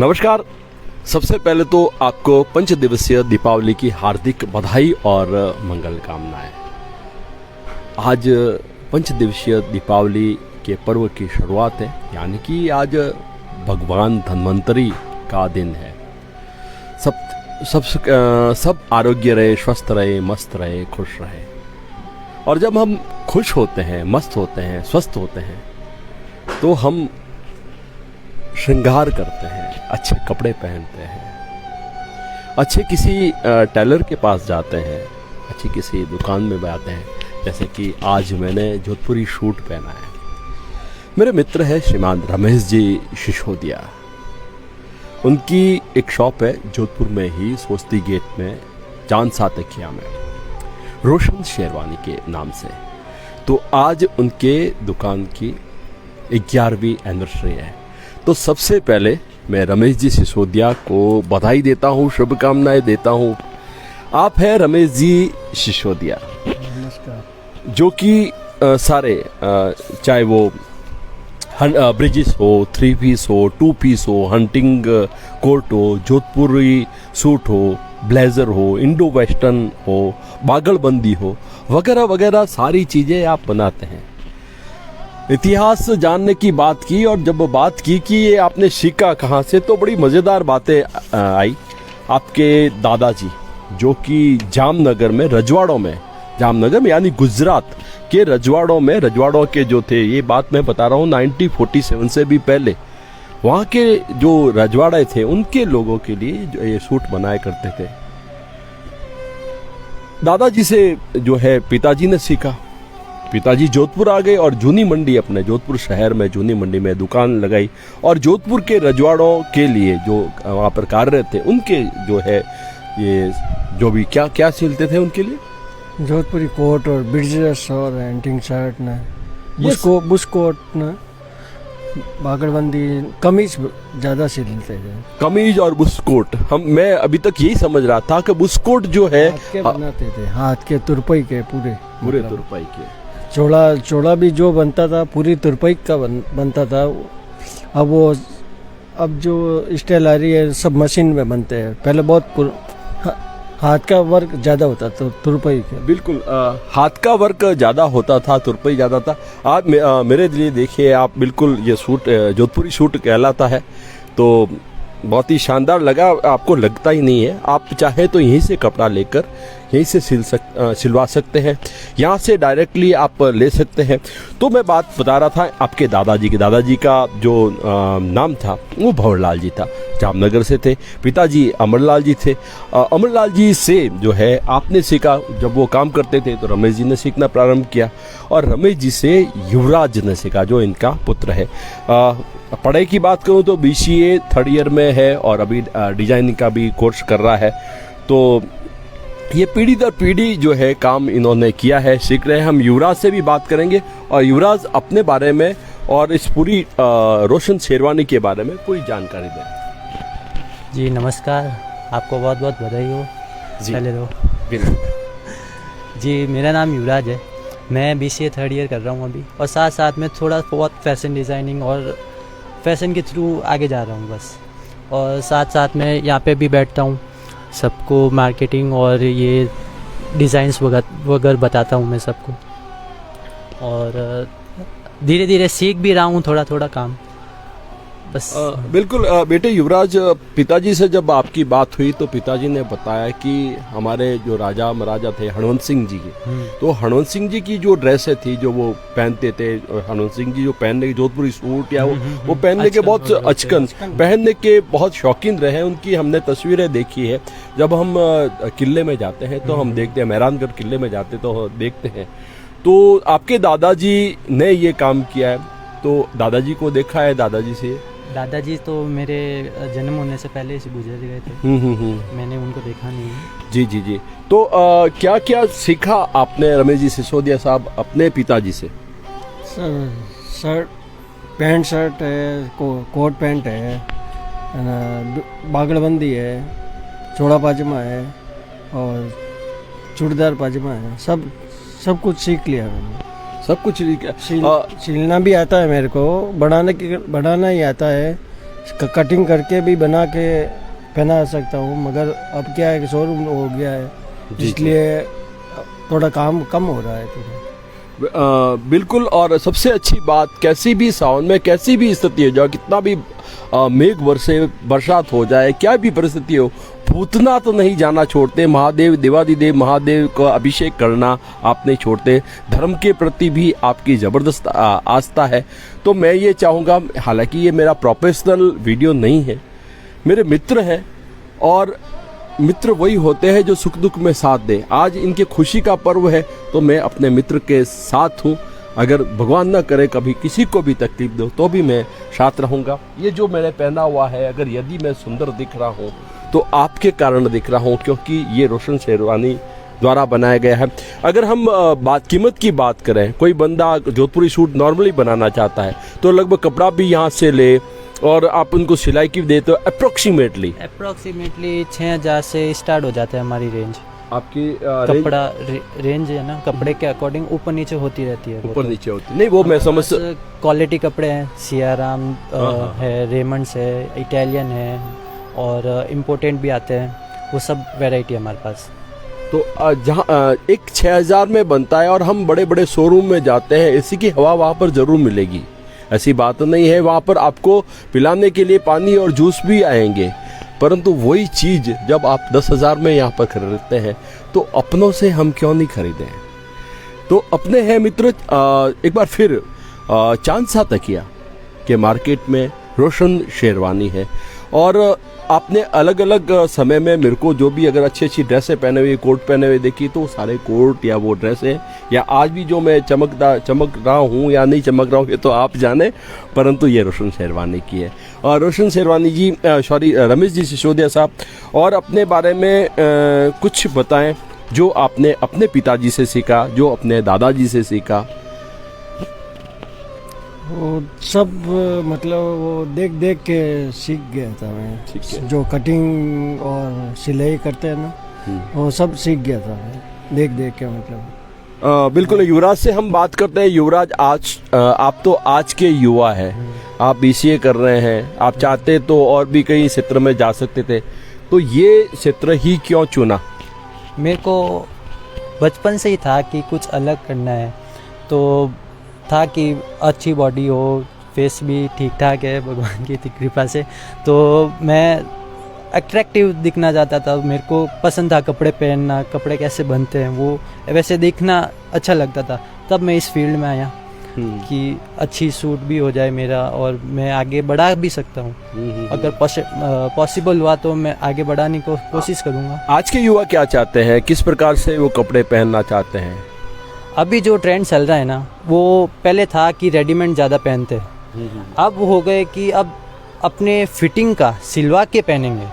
नमस्कार। सबसे पहले तो आपको पंच दिवसीय दीपावली की हार्दिक बधाई और मंगल कामनाएं। आज पंच दिवसीय दीपावली के पर्व की शुरुआत है, यानी कि आज भगवान धन्वंतरी का दिन है। सब आरोग्य रहे, स्वस्थ रहे, मस्त रहे, खुश रहे। और जब हम खुश होते हैं, मस्त होते हैं, स्वस्थ होते हैं, तो हम श्रृंगार करते हैं, अच्छे कपड़े पहनते हैं, अच्छे किसी टेलर के पास जाते हैं, अच्छी किसी दुकान में जाते हैं। जैसे कि आज मैंने जोधपुरी सूट पहना है। मेरे मित्र है श्रीमान रमेश जी सिसोदिया। उनकी एक शॉप है जोधपुर में ही, सोस्ती गेट में, चांद सातकिया में, रोशन शेरवानी के नाम से। तो आज उनके दुकान की 11वीं एनिवर्सरी है। तो सबसे पहले मैं रमेश जी सिसोदिया को बधाई देता हूँ, शुभकामनाएं देता हूँ। आप हैं रमेश जी सिसोदिया। नमस्कार। जो कि सारे चाहे वो ब्रिजेस हो, 3 पीस हो, 2 पीस हो, हंटिंग कोट हो, जोधपुरी सूट हो, ब्लेजर हो, इंडो वेस्टर्न हो, बागड़बंदी हो, वगैरह वगैरह सारी चीज़ें आप बनाते हैं। इतिहास जानने की बात की, और जब बात की कि ये आपने सीखा कहाँ से, तो बड़ी मज़ेदार बातें आई। आपके दादाजी जो कि जामनगर में, रजवाड़ों में, जामनगर में यानी गुजरात के रजवाड़ों में, रजवाड़ों के जो थे, ये बात मैं बता रहा हूँ 1947 से भी पहले, वहाँ के जो रजवाड़े थे उनके लोगों के लिए जो ये सूट बनाया करते थे। दादाजी से जो है पिताजी ने सीखा। पिताजी जोधपुर आ गए और जूनी मंडी, अपने जोधपुर शहर में जूनी मंडी में दुकान लगाई, और जोधपुर के रजवाड़ों के लिए जो वहाँ पर कार्यरत थे उनके जो है ये जो भी क्या क्या सिलते थे उनके लिए, जोधपुरी कोट और ब्रिजेस और एंटिंग शर्ट न, बुशकोट न, बागड़बंदी, कमीज ज़्यादा सिलते थे। कमीज और बुशकोट, मैं अभी तक यही समझ रहा था कि बुशकोट जो है हाथ के बनाते थे, हाथ के तुरपई के पूरे तुरपाई के। चोला भी जो बनता था पूरी तुरपई का बनता था। अब जो स्टाइल आ रही है सब मशीन में बनते हैं। पहले बहुत हाथ का वर्क ज़्यादा होता था तुरपई के। बिल्कुल, हाथ का वर्क ज़्यादा होता था, तुरपई ज़्यादा था। आप मेरे लिए देखिए, आप बिल्कुल ये सूट जोधपुरी सूट कहलाता है, तो बहुत ही शानदार लगा। आपको लगता ही नहीं है। आप चाहे तो यहीं से कपड़ा लेकर यहीं से सिलवा सकते हैं, यहाँ से डायरेक्टली आप ले सकते हैं। तो मैं बात बता रहा था आपके दादाजी की। दादाजी का जो नाम था वो भंवरलाल जी था, जामनगर से थे। पिताजी अमरलाल जी थे। अमरलाल जी से जो है आपने सीखा। जब वो काम करते थे तो रमेश जी ने सीखना प्रारंभ किया, और रमेश जी से युवराज ने सीखा, जो इनका पुत्र है। पढ़ाई की बात करूं तो BCA 3rd ईयर में है, और अभी डिजाइनिंग का भी कोर्स कर रहा है। तो ये पीढ़ी दर पीढ़ी जो है काम इन्होंने किया है, सीख रहे हैं। हम युवराज से भी बात करेंगे, और युवराज अपने बारे में और इस पूरी रोशन शेरवानी के बारे में कोई जानकारी दें। जी नमस्कार, आपको बहुत बहुत बधाई हो। जी पहले तो बिल्कुल। जी, मेरा नाम युवराज है। मैं BCA 3rd ईयर कर रहा हूँ अभी, और साथ साथ में थोड़ा बहुत फैशन डिज़ाइनिंग और फैशन के थ्रू आगे जा रहा हूँ बस। और साथ साथ में यहाँ पे भी बैठता हूँ, सबको मार्केटिंग और ये डिज़ाइंस वगैरह बताता हूँ मैं सबको, और धीरे धीरे सीख भी रहा हूँ थोड़ा थोड़ा काम बस। बिल्कुल बेटे युवराज, पिताजी से जब आपकी बात हुई तो पिताजी ने बताया कि हमारे जो राजा महाराजा थे हनुमंत सिंह जी के, तो हनुमंत सिंह जी की जो ड्रेसें थी जो वो पहनते थे, हनुमंत सिंह जी जो पहनने के जोधपुरी सूट या वो पहनने के बहुत अचकन पहनने के बहुत शौकीन रहे। उनकी हमने तस्वीरें देखी है। जब हम किले में जाते हैं तो हम देखते हैं, मेहरानगढ़ किले में जाते तो देखते हैं। तो आपके दादाजी ने ये काम किया है, तो दादाजी को देखा है। दादाजी तो मेरे जन्म होने से पहले से गुजर गए थे। मैंने उनको देखा नहीं है। जी जी जी। तो क्या क्या सीखा आपने रमेश जी सिसोदिया साहब अपने पिताजी से? शर्ट, पैंट शर्ट है, कोट पैंट है, बागड़बंदी है, चौड़ा पाजामा है, और चूड़दार पाजामा है। सब कुछ सीख लिया मैंने। सब कुछ सिलना भी आता है मेरे को, बनाना ही आता है। कटिंग करके भी बना के पहना सकता हूँ, मगर अब क्या है कि शोरूम हो गया है, जी। इसलिए थोड़ा काम कम हो रहा है थोड़ा। बिल्कुल। और सबसे अच्छी बात, कैसी भी सावन में कैसी भी स्थिति हो जाए, कितना भी मेघ वर्षे बरसात हो जाए, क्या भी परिस्थिति हो, पूतना तो नहीं जाना छोड़ते। महादेव देवादिदेव महादेव का अभिषेक करना आप नहीं छोड़ते। धर्म के प्रति भी आपकी ज़बरदस्त आस्था है। तो मैं ये चाहूँगा, हालांकि ये मेरा प्रोफेशनल वीडियो नहीं है, मेरे मित्र हैं, और मित्र वही होते हैं जो सुख दुख में साथ दे। आज इनके खुशी का पर्व है तो मैं अपने मित्र के साथ हूँ। अगर भगवान ना करे कभी किसी को भी तकलीफ दो तो भी मैं साथ रहूँगा। ये जो मैंने पहना हुआ है, अगर यदि मैं सुंदर दिख रहा हूँ तो आपके कारण दिख रहा हूँ, क्योंकि ये रोशन शेरवानी द्वारा बनाया गया है। अगर हम कीमत की बात करें, कोई बंदा जोधपुरी सूट नॉर्मली बनाना चाहता है तो लगभग कपड़ा भी यहाँ से ले और आप उनको सिलाई की दे तो अप्रोक्सीमेटली 6,000 से स्टार्ट हो जाता है हमारी रेंज। आपकी कपड़ा रेंज है ना, कपड़े के अकॉर्डिंग ऊपर नीचे होती रहती है। ऊपर नीचे होती नहीं, वो मैं समझ। क्वालिटी कपड़े हैं, सियाराम है, रेमंड्स है, इटालियन है, और इम्पोर्टेंट भी आते हैं, वो सब वैरायटी हमारे पास। तो जहाँ एक 6,000 में बनता है और हम बड़े बड़े शोरूम में जाते हैं, इसी की हवा वहाँ पर ज़रूर मिलेगी, ऐसी बात नहीं है। वहाँ पर आपको पिलाने के लिए पानी और जूस भी आएंगे, परंतु वही चीज़ जब आप 10,000 में यहाँ पर खरीदते हैं तो अपनों से हम क्यों नहीं खरीदें। तो अपने हैं मित्र, एक बार फिर चांद सा तकिया के मार्केट में रोशन शेरवानी है। और आपने अलग अलग समय में मेरे को जो भी अगर अच्छी अच्छी ड्रेसें पहने हुए, कोट पहने हुए देखी, तो सारे कोट या वो ड्रेसें, या आज भी जो मैं चमक रहा हूँ या नहीं चमक रहा हूँ ये तो आप जाने, परंतु ये रोशन शेरवानी की है। और रोशन शेरवानी जी, सॉरी रमेश जी सिसोदिया साहब, और अपने बारे में कुछ बताएं जो आपने अपने पिताजी से सीखा, जो अपने दादाजी से सीखा। वो सब मतलब वो देख देख के सीख गया था मैं, जो कटिंग और सिलाई करते हैं ना, वो सब सीख गया था मैं देख देख के। मतलब बिल्कुल। युवराज से हम बात करते हैं। युवराज, आज आप तो आज के युवा हैं, आप BCA कर रहे हैं, आप चाहते तो और भी कई क्षेत्र में जा सकते थे, तो ये क्षेत्र ही क्यों चुना? मेरे को बचपन से ही था कि कुछ अलग करना है, तो था कि अच्छी बॉडी हो, फेस भी ठीक ठाक है भगवान की कृपा से, तो मैं अट्रैक्टिव दिखना चाहता था। मेरे को पसंद था कपड़े पहनना, कपड़े कैसे बनते हैं वो वैसे दिखना अच्छा लगता था। तब मैं इस फील्ड में आया कि अच्छी सूट भी हो जाए मेरा, और मैं आगे बढ़ा भी सकता हूँ। अगर पॉसिबल हुआ तो मैं आगे बढ़ाने को कोशिश करूँगा। आज के युवा क्या चाहते हैं, किस प्रकार से वो कपड़े पहनना चाहते हैं? अभी जो ट्रेंड चल रहा है ना, वो पहले था कि रेडीमेड ज़्यादा पहनते, अब हो गए कि अब अपने फिटिंग का सिलवा के पहनेंगे।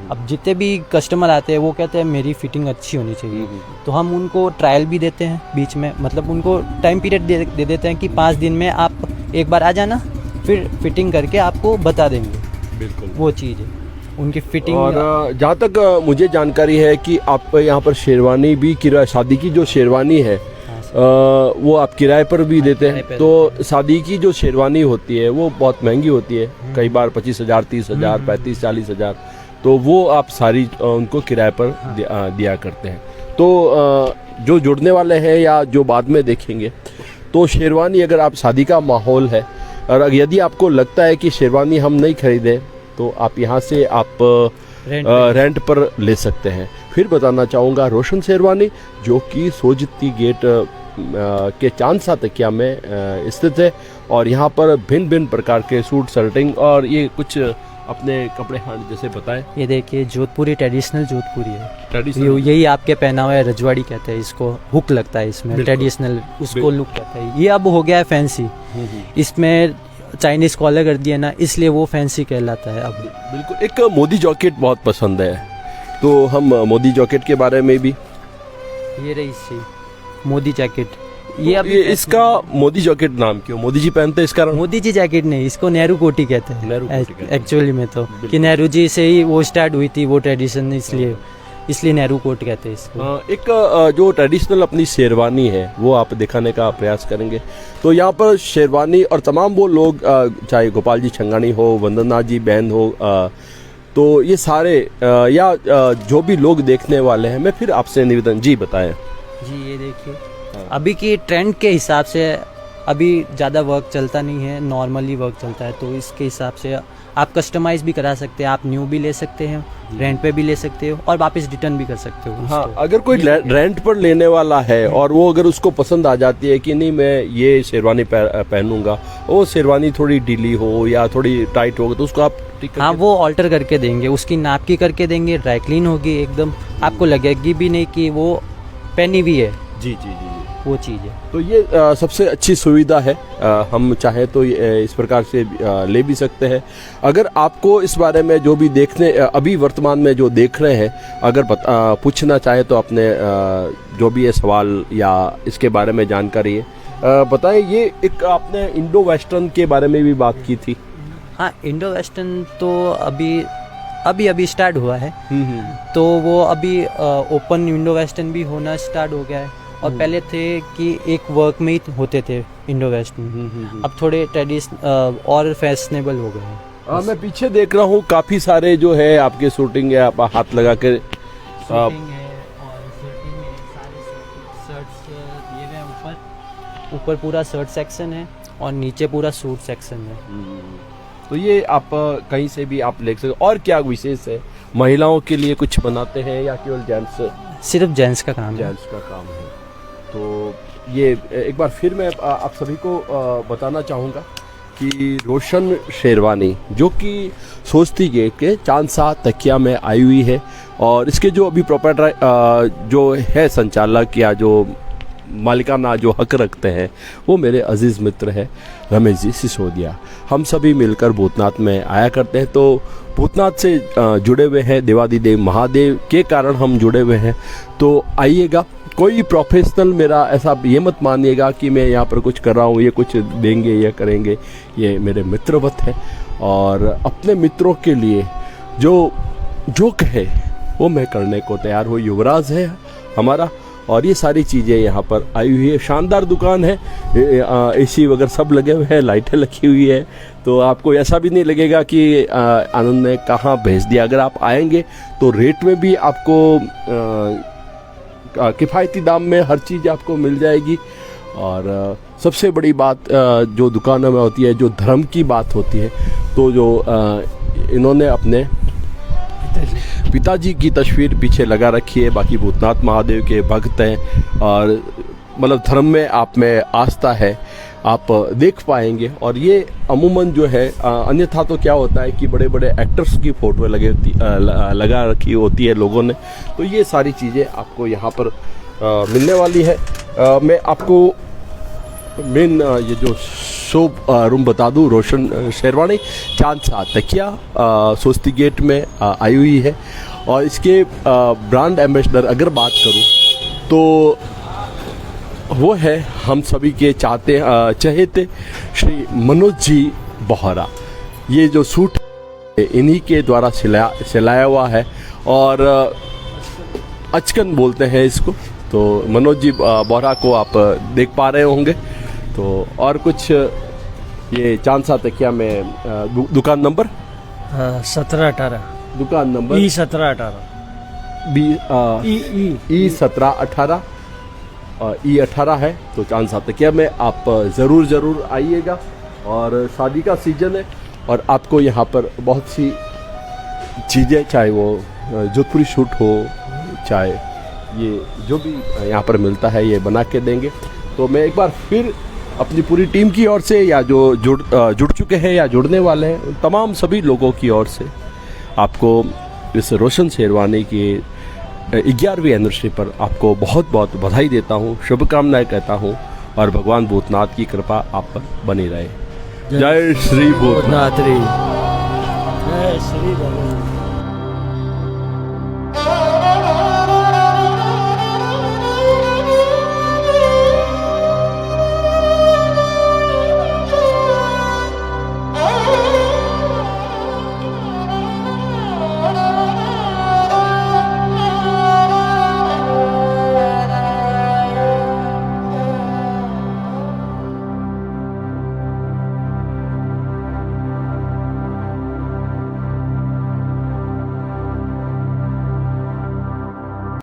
अब जितने भी कस्टमर आते हैं वो कहते हैं मेरी फिटिंग अच्छी होनी चाहिए, तो हम उनको ट्रायल भी देते हैं बीच में, मतलब उनको टाइम पीरियड दे देते हैं कि 5 दिन में आप एक बार आ जाना, फिर फिटिंग करके आपको बता देंगे। बिल्कुल वो चीज़ है उनकी फिटिंग। और जहाँ तक मुझे जानकारी है कि आप यहाँ पर शेरवानी भी किराए, शादी की जो शेरवानी है वो आप किराए पर भी देते हैं। तो शादी की जो शेरवानी होती है वो बहुत महंगी होती है, कई बार 25,000, 30,000, 35,000, 40,000, तो वो आप सारी उनको किराए पर दिया करते हैं। तो जो जुड़ने वाले हैं या जो बाद में देखेंगे, तो शेरवानी अगर आप शादी का माहौल है और यदि आपको लगता है कि शेरवानी हम नहीं खरीदें, तो आप यहाँ से आप रेंट पर ले सकते हैं। फिर बताना चाहूँगा रोशन शेरवानी जो कि सोजती गेट के चांद सा तकिया में स्थित है, और यहाँ पर भिन्न भिन्न प्रकार के सूट, शर्टिंग और ये कुछ अपने कपड़े हाँ जैसे बताएं। ये देखिए जोधपुरी, ट्रेडिशनल जोधपुरी है, ट्रेडिशनल यही आपके पहनावा है, रजवाड़ी कहते हैं इसको, हुक लगता है इसमें, ट्रेडिशनल उसको लुक कहता है। ये अब हो गया है फैंसी, इसमें चाइनीज कॉलर कर दिया ना, इसलिए वो फैंसी कहलाता है अब। बिल्कुल। एक मोदी जैकेट बहुत पसंद है, तो हम मोदी जैकेट के बारे में भी, ये रही सी मोदी जैकेट, ये अब इसका मोदी जैकेट नाम क्यों, मोदी जी पहनते हैं इस कारण? मोदी जी जैकेट नहीं, इसको नेहरू कोटी कहते हैं एक्चुअली में, तो कि नेहरू जी से ही वो स्टार्ट हुई थी वो ट्रेडिशन, इसलिए इसलिए नेहरू कोट कहते हैं इसको। एक जो ट्रेडिशनल अपनी शेरवानी है वो आप दिखाने का प्रयास करेंगे। तो यहाँ पर शेरवानी और तमाम वो लोग चाहे गोपाल जी छंगानी हो, वंदना जी बहन हो, तो ये सारे या जो भी लोग देखने वाले हैं, मैं फिर आपसे निवेदन जी बताएं। जी ये देखिए, अभी की ट्रेंड के हिसाब से अभी ज़्यादा वर्क चलता नहीं है, नॉर्मली वर्क चलता है, तो इसके हिसाब से आप कस्टमाइज़ भी करा सकते हैं, आप न्यू भी ले सकते हैं, रेंट पे भी ले सकते हो और वापस रिटर्न भी कर सकते हो। हाँ, अगर कोई रेंट पर लेने वाला है और वो अगर उसको पसंद आ जाती है कि नहीं मैं ये शेरवानी पहनूंगा, वो शेरवानी थोड़ी ढीली हो या थोड़ी टाइट हो तो उसको आप हाँ वो ऑल्टर करके देंगे, उसकी नाप की करके देंगे, ड्राई क्लीन होगी एकदम, आपको लगेगी भी नहीं कि वो पहनी हुई है। जी जी जी वो चीज़ है। तो ये सबसे अच्छी सुविधा है। हम चाहे तो इस प्रकार से ले भी सकते हैं। अगर आपको इस बारे में जो भी देखने अभी वर्तमान में जो देख रहे हैं, अगर पूछना चाहे तो अपने जो भी है सवाल या इसके बारे में जानकारी है बताएं। ये एक आपने इंडो वेस्टर्न के बारे में भी बात की थी। हाँ, इंडो वेस्टर्न तो अभी स्टार्ट हुआ है, तो वो अभी ओपन इंडो वेस्टर्न भी होना स्टार्ट हो गया है। और पहले थे कि एक वर्क में ही होते थे इंडो वेस्टर्न, अब थोड़े ट्रेडिशनल और फैशनेबल हो गए हैं। मैं पीछे देख रहा हूँ काफ़ी सारे जो है आपके शूटिंग है, आप हाथ लगा के शूटिंग है और शूटिंग में सारे शर्ट्स दिए हुए हैं। ऊपर पूरा शर्ट सेक्शन है और नीचे पूरा सूट सेक्शन है। तो ये आप कहीं से भी आप ले सकते। और क्या विशेष है, महिलाओं के लिए कुछ बनाते हैं या केवल जेंट्स? सिर्फ जेंट्स का काम है। जेंट्स का काम है। तो ये एक बार फिर मैं आप सभी को बताना चाहूँगा कि रोशन शेरवानी जो कि सोस्ती गेट के चांदसा तकिया में आई हुई है, और इसके जो अभी प्रोपराइटर जो है संचालक या जो मालिकाना जो हक रखते हैं वो मेरे अजीज़ मित्र हैं रमेश जी सिसोदिया। हम सभी मिलकर भूतनाथ में आया करते हैं, तो भूतनाथ से जुड़े हुए हैं, देवादिदेव महादेव के कारण हम जुड़े हुए हैं। तो आइएगा, कोई प्रोफेशनल मेरा ऐसा ये मत मानिएगा कि मैं यहाँ पर कुछ कर रहा हूँ, ये कुछ देंगे या करेंगे, ये मेरे मित्रवत है और अपने मित्रों के लिए जो कहे वो मैं करने को तैयार हूँ। युवराज है हमारा और ये सारी चीज़ें यहाँ पर आई हुई है। शानदार दुकान है, एसी वगैरह सब लगे हुए हैं, लाइटें लगी हुई है, तो आपको ऐसा भी नहीं लगेगा कि आनंद ने कहाँ भेज दिया। अगर आप आएंगे तो रेट में भी आपको किफ़ायती दाम में हर चीज़ आपको मिल जाएगी। और सबसे बड़ी बात जो दुकानों में होती है, जो धर्म की बात होती है, तो जो इन्होंने अपने पिताजी की तस्वीर पीछे लगा रखी है। बाकी भूतनाथ महादेव के भक्त हैं और मतलब धर्म में आप में आस्था है, आप देख पाएंगे। और ये अमूमन जो है अन्यथा तो क्या होता है कि बड़े बड़े एक्टर्स की फ़ोटो लगा रखी होती है लोगों ने, तो ये सारी चीज़ें आपको यहाँ पर मिलने वाली है। मैं आपको मेन ये जो शॉप रूम बता दूं, रोशन शेरवानी चांदसा तकिया सोस्ती गेट में आई हुई है। और इसके ब्रांड एम्बेसडर अगर बात करूं तो वो है हम सभी के चहेते श्री मनोज जी बोहरा। ये जो सूट इन्हीं के द्वारा सिलाया हुआ है और अचकन बोलते हैं इसको। तो मनोज जी बोहरा को आप देख पा रहे होंगे। तो और कुछ ये चांदसा तकिया में दुकान नंबर 17-18 दुकान नंबर E17-18 E17-18 E18 है। तो चांदसा तकिया में आप ज़रूर आइएगा। और शादी का सीज़न है और आपको यहाँ पर बहुत सी चीज़ें, चाहे वो जोधपुरी सूट हो, चाहे ये जो भी यहाँ पर मिलता है, ये बना के देंगे। तो मैं एक बार फिर अपनी पूरी टीम की ओर से या जो जुड़ चुके हैं या जुड़ने वाले हैं तमाम सभी लोगों की ओर से आपको इस रोशन शेरवानी की 11वीं एनिवर्सरी पर आपको बहुत बहुत बधाई देता हूँ, शुभकामनाएं कहता हूँ और भगवान भूतनाथ की कृपा आप पर बनी रहे। जय श्री भूतनाथ। जय श्री भगवान।